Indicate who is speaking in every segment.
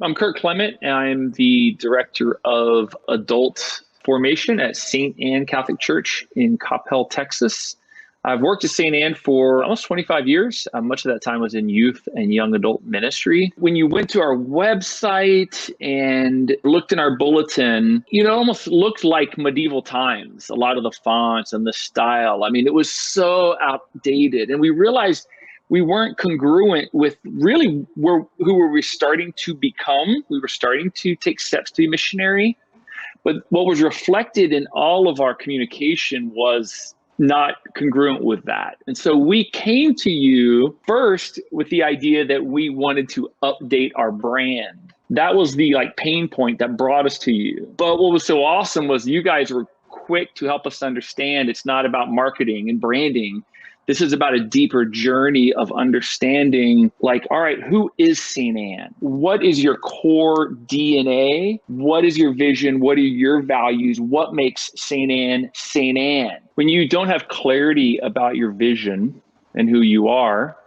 Speaker 1: I'm Kurt Clement, and I'm the director of adult formation at St. Anne Catholic Church in Coppell, Texas. I've worked at St. Anne for almost 25 years. Much of that time was in youth and young adult ministry. When you went to our website and looked in our bulletin, it almost looked like medieval times, a lot of the fonts and the style. I mean, it was so outdated. And we realized we weren't congruent with really who were we starting to become. We were starting to take steps to be missionary. But what was reflected in all of our communication was not congruent with that. And so we came to you first with the idea that we wanted to update our brand. That was the pain point that brought us to you. But what was so awesome was you guys were quick to help us understand it's not about marketing and branding. This is about a deeper journey of understanding, all right, who is St. Anne? What is your core DNA? What is your vision? What are your values? What makes St. Anne St. Anne? When you don't have clarity about your vision and who you are,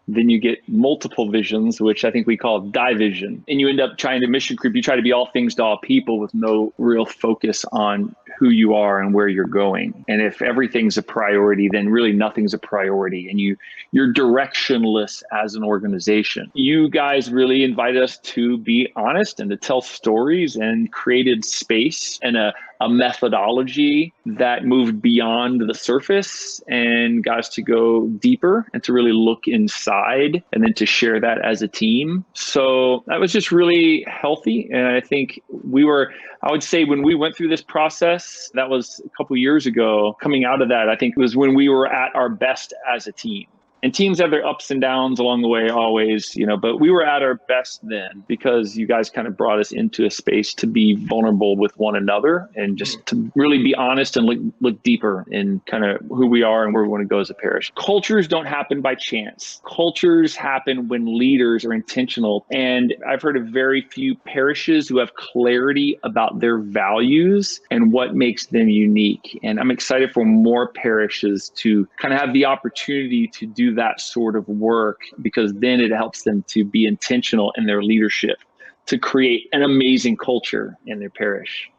Speaker 1: then you get multiple visions, which I think we call division. And you end up trying to mission creep. You try to be all things to all people with no real focus on who you are and where you're going. And if everything's a priority, then really nothing's a priority. And you're directionless as an organization. You guys really invited us to be honest and to tell stories and created space and a methodology that moved beyond the surface and got us to go deeper and to really look inside and then to share that as a team. So that was just really healthy. And I think I would say when we went through this process, that was a couple of years ago, coming out of that, I think it was when we were at our best as a team. And teams have their ups and downs along the way always, but we were at our best then because you guys kind of brought us into a space to be vulnerable with one another and just to really be honest and look deeper in kind of who we are and where we want to go as a parish. Cultures don't happen by chance. Cultures happen when leaders are intentional. And I've heard of very few parishes who have clarity about their values and what makes them unique. And I'm excited for more parishes to kind of have the opportunity to do that sort of work, because then it helps them to be intentional in their leadership to create an amazing culture in their parish.